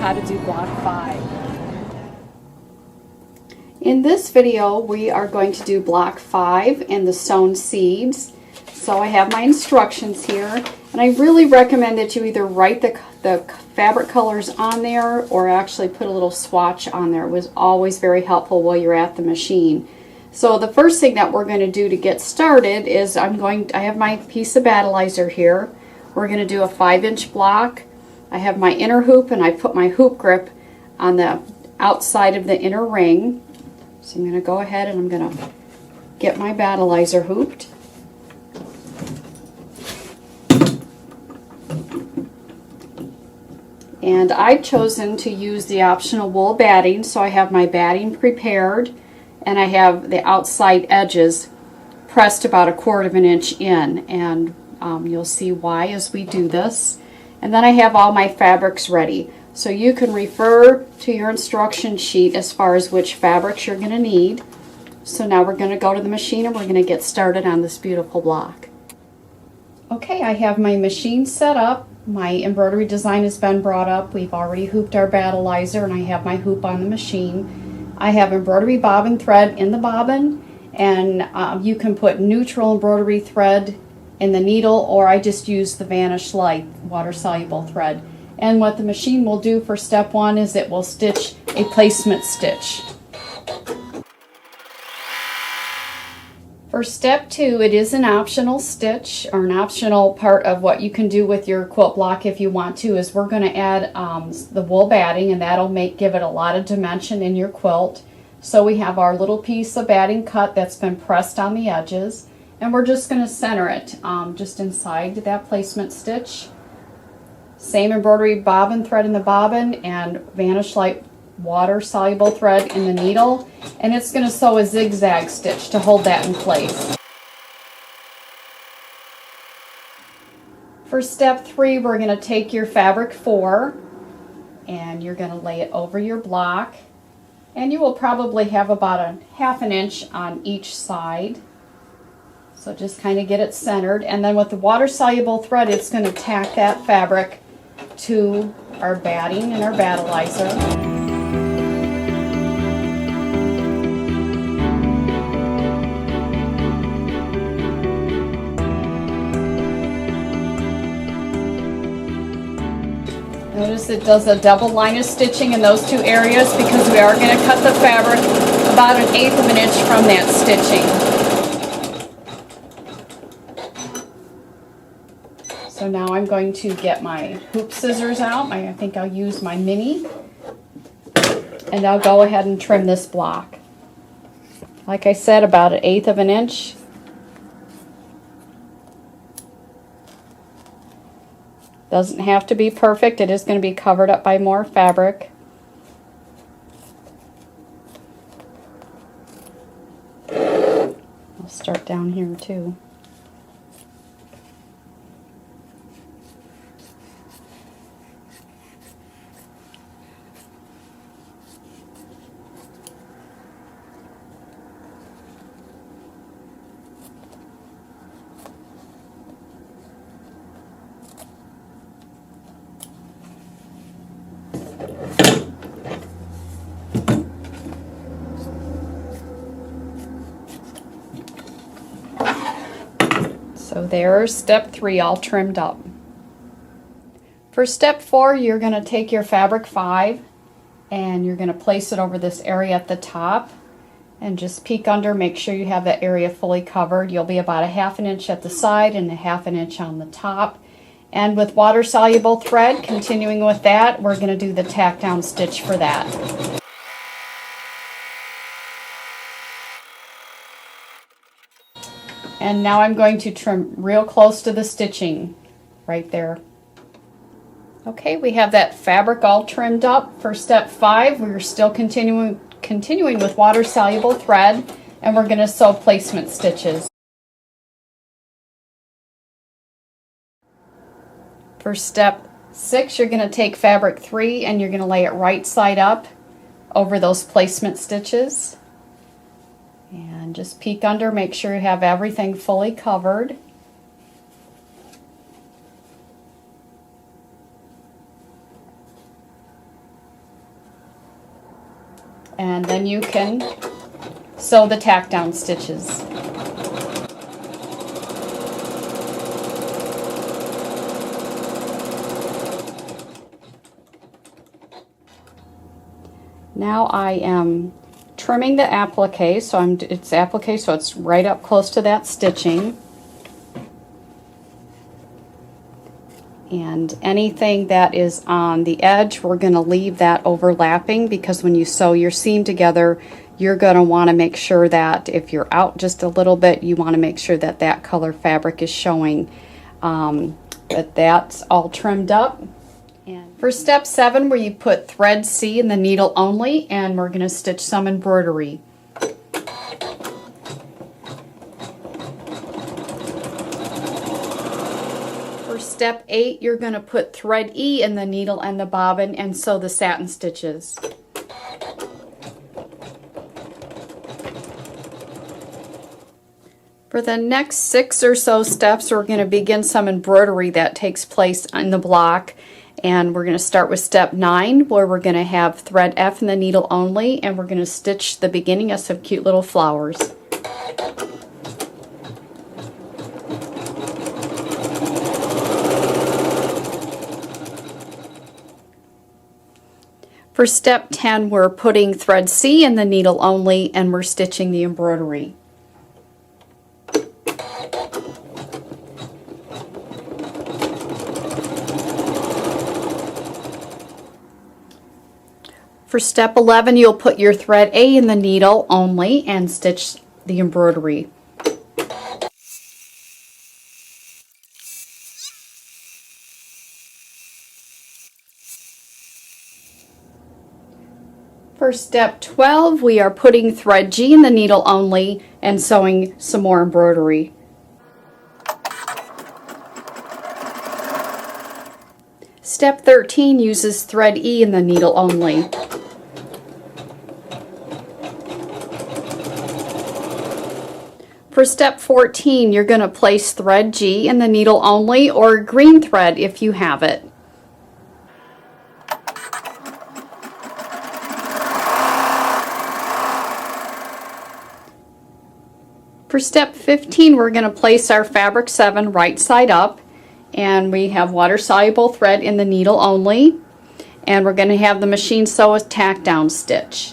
how to do block 5. In this video we are going to do block 5 and the Sewn Seeds. So I have my instructions here, and I really recommend that you either write the fabric colors on there or actually put a little swatch on there. It was always very helpful while you're at the machine. So the first thing that we're going to do to get started is I have my piece of battleizer here. We're going to do a 5-inch block. I have my inner hoop, and I put my hoop grip on the outside of the inner ring. So I'm going to go ahead and I'm going to get my battleizer hooped. And I've chosen to use the optional wool batting, so I have my batting prepared, and I have the outside edges pressed about 1/4 inch in, and you'll see why as we do this. And then I have all my fabrics ready, so you can refer to your instruction sheet as far as which fabrics you're going to need. So now we're going to go to the machine and we're going to get started on this beautiful block. Okay, I have my machine set up. My embroidery design has been brought up. We've already hooped our battleizer, and I have my hoop on the machine. I have embroidery bobbin thread in the bobbin, and you can put neutral embroidery thread in the needle, or I just use the Vanish Light water-soluble thread. And what the machine will do for step 1 is it will stitch a placement stitch. For step 2, it is an optional stitch, or an optional part of what you can do with your quilt block if you want to, is we're going to add the wool batting, and that'll give it a lot of dimension in your quilt. So we have our little piece of batting cut that's been pressed on the edges, and we're just going to center it just inside that placement stitch. Same embroidery bobbin thread in the bobbin and Vanish Light water-soluble thread in the needle, and it's going to sew a zigzag stitch to hold that in place. For step 3, we're going to take your fabric 4 and you're going to lay it over your block, and you will probably have about 1/2 inch on each side. So just kind of get it centered, and then with the water-soluble thread it's going to tack that fabric to our batting and our battleizer. Notice it does a double line of stitching in those 2 areas because we are going to cut the fabric about 1/8 inch from that stitching. So now I'm going to get my hoop scissors out. I think I'll use my mini, and I'll go ahead and trim this block. Like I said, about 1/8 inch. Doesn't have to be perfect. It is going to be covered up by more fabric. I'll start down here too. So there's step 3 all trimmed up. For step 4, you're going to take your fabric 5 and you're going to place it over this area at the top, and just peek under, make sure you have that area fully covered. You'll be about 1/2 inch at the side and 1/2 inch on the top. And with water-soluble thread, continuing with that, we're going to do the tack down stitch for that. And now I'm going to trim real close to the stitching right there. Okay, we have that fabric all trimmed up. For step 5, we're still continuing with water-soluble thread, and we're going to sew placement stitches. For step 6, you're going to take fabric 3 and you're going to lay it right side up over those placement stitches. And just peek under, make sure you have everything fully covered. you can sew the tack down stitches. Now I am trimming the applique, so it's applique, so it's right up close to that stitching. And anything that is on the edge, we're going to leave that overlapping, because when you sew your seam together, you're going to want to make sure that if you're out just a little bit, you want to make sure that that color fabric is showing. But that's all trimmed up. And for step 7, where you put thread C in the needle only, and we're going to stitch some embroidery. For step 8, you're going to put thread E in the needle and the bobbin and sew the satin stitches. For the next 6 or so steps, we're going to begin some embroidery that takes place in the block. And we're going to start with step 9, where we're going to have thread F in the needle only, and we're going to stitch the beginning of some cute little flowers. For step 10, we're putting thread C in the needle only, and we're stitching the embroidery. For step 11, you'll put your thread A in the needle only and stitch the embroidery. For step 12, we are putting thread G in the needle only and sewing some more embroidery. Step 13 uses thread E in the needle only. For step 14, you're going to place thread G in the needle only, or green thread if you have it. For step 15, we're going to place our fabric 7 right side up, and we have water-soluble thread in the needle only, and we're going to have the machine sew a tack down stitch.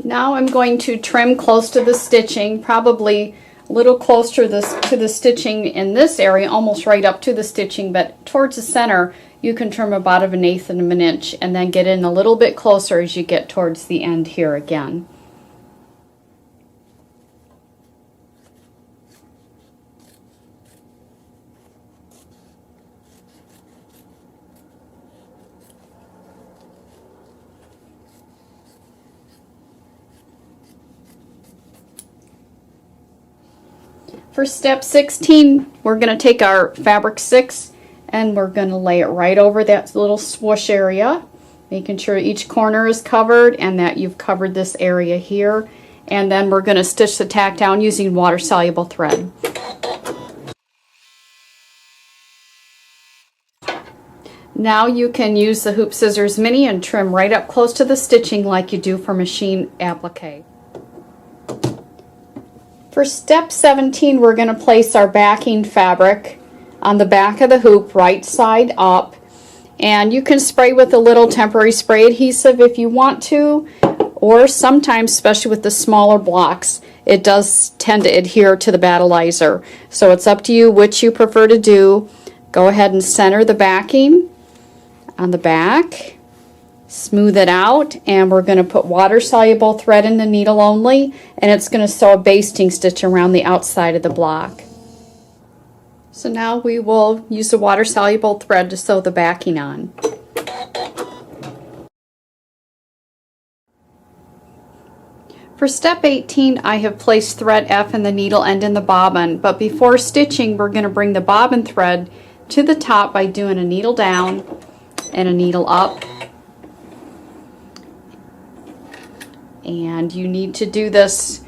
Now I'm going to trim close to the stitching, probably a little closer to the stitching in this area, almost right up to the stitching, but towards the center you can trim about 1/8 of an inch, and then get in a little bit closer as you get towards the end here again. For step 16, we're going to take our fabric 6 and we're going to lay it right over that little swoosh area, making sure each corner is covered and that you've covered this area here. And then we're going to stitch the tack down using water-soluble thread. Now you can use the Hoop Scissors Mini and trim right up close to the stitching like you do for machine applique. For step 17, we're going to place our backing fabric on the back of the hoop, right side up, and you can spray with a little temporary spray adhesive if you want to, or sometimes, especially with the smaller blocks, it does tend to adhere to the battleizer. So it's up to you which you prefer to do. Go ahead and center the backing on the back. Smooth it out, and we're going to put water-soluble thread in the needle only, and it's going to sew a basting stitch around the outside of the block. So now we will use the water-soluble thread to sew the backing on. For step 18, I have placed thread F in the needle end in the bobbin, but before stitching, we're going to bring the bobbin thread to the top by doing a needle down and a needle up. And you need to do this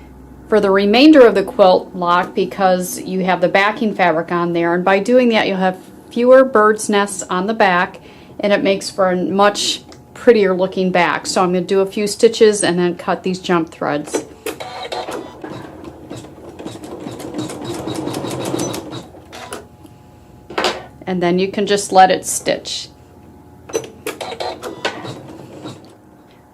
for the remainder of the quilt block because you have the backing fabric on there, and by doing that you'll have fewer bird's nests on the back and it makes for a much prettier looking back. So I'm going to do a few stitches and then cut these jump threads. And then you can just let it stitch.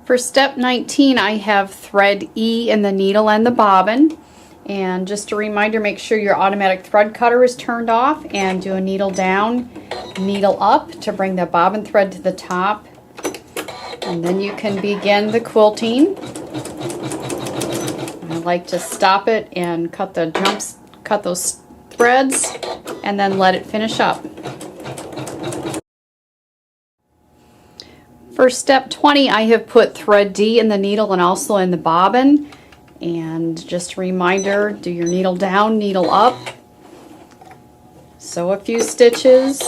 For step 19, I have thread E in the needle and the bobbin. And just a reminder, make sure your automatic thread cutter is turned off and do a needle down, needle up to bring the bobbin thread to the top. And then you can begin the quilting. I like to stop it and cut those threads, and then let it finish up. For step 20, I have put thread D in the needle and also in the bobbin. And just a reminder, do your needle down, needle up. Sew a few stitches.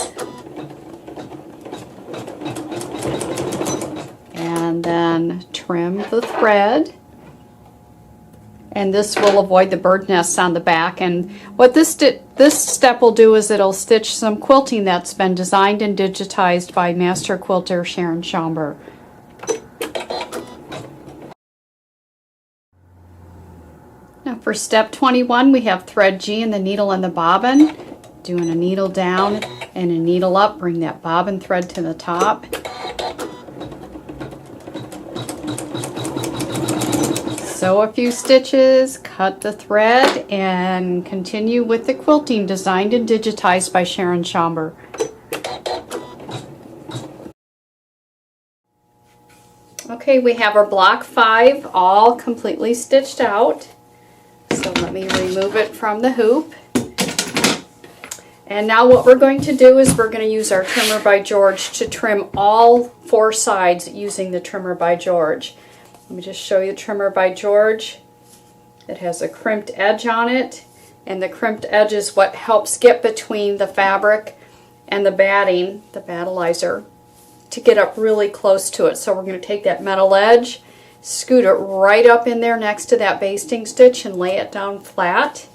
And then trim the thread. And this will avoid the bird nests on the back. And what this step will do is it'll stitch some quilting that's been designed and digitized by master quilter Sharon Schaumburg. Now for step 21, we have thread G in the needle and the bobbin. Doing a needle down and a needle up, bring that bobbin thread to the top. Sew a few stitches, cut the thread, and continue with the quilting designed and digitized by Sharon Schaumburg. Okay, we have our block 5 all completely stitched out. So let me remove it from the hoop. And now what we're going to do is we're going to use our trimmer by George to trim all 4 sides using the trimmer by George. Let me just show you the trimmer by George. It has a crimped edge on it, and the crimped edge is what helps get between the fabric and the batting, the battleizer, to get up really close to it. So we're going to take that metal edge, scoot it right up in there next to that basting stitch and lay it down flat.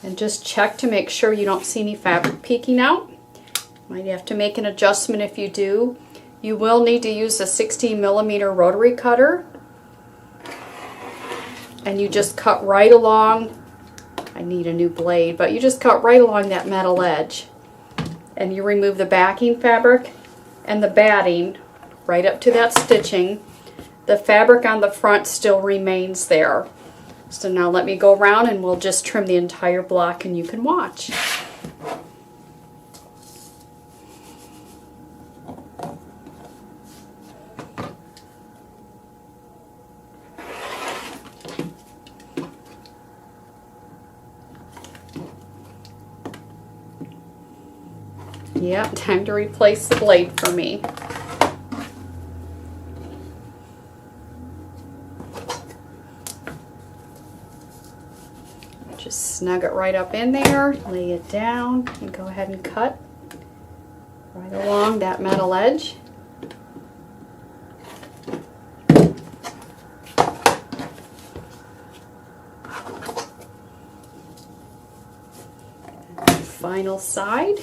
And just check to make sure you don't see any fabric peeking out. Might have to make an adjustment if you do. You will need to use a 16mm rotary cutter. And you just cut right along. I need a new blade, but you just cut right along that metal edge. And you remove the backing fabric and the batting right up to that stitching. The fabric on the front still remains there. So now let me go around and we'll just trim the entire block and you can watch. Yep, time to replace the blade for me. Just snug it right up in there, lay it down, and go ahead and cut right along that metal edge. Final side.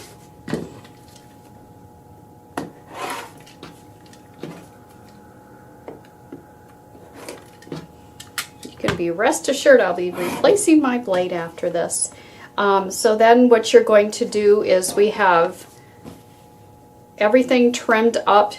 Be rest assured I'll be replacing my blade after this. So then what you're going to do is we have everything trimmed up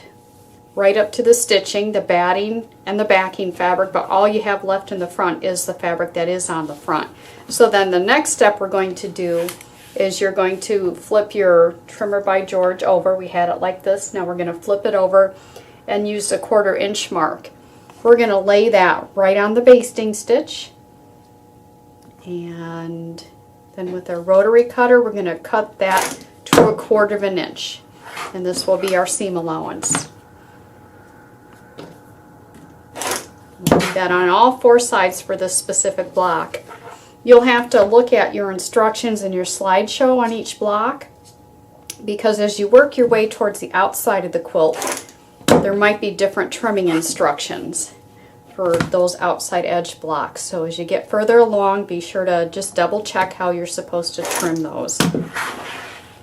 right up to the stitching, the batting and the backing fabric, but all you have left in the front is the fabric that is on the front. So then the next step we're going to do is you're going to flip your trimmer by George over. We had it like this. Now we're going to flip it over and use the 1/4 inch mark. We're going to lay that right on the basting stitch, and then with our rotary cutter we're going to cut that to 1/4 inch, and this will be our seam allowance. We'll do that on all 4 sides for this specific block. You'll have to look at your instructions in your slideshow on each block, because as you work your way towards the outside of the quilt, there might be different trimming instructions for those outside edge blocks. So as you get further along, be sure to just double check how you're supposed to trim those.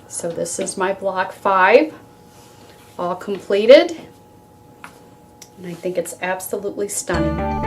So this is my block 5. all completed. And I think it's absolutely stunning.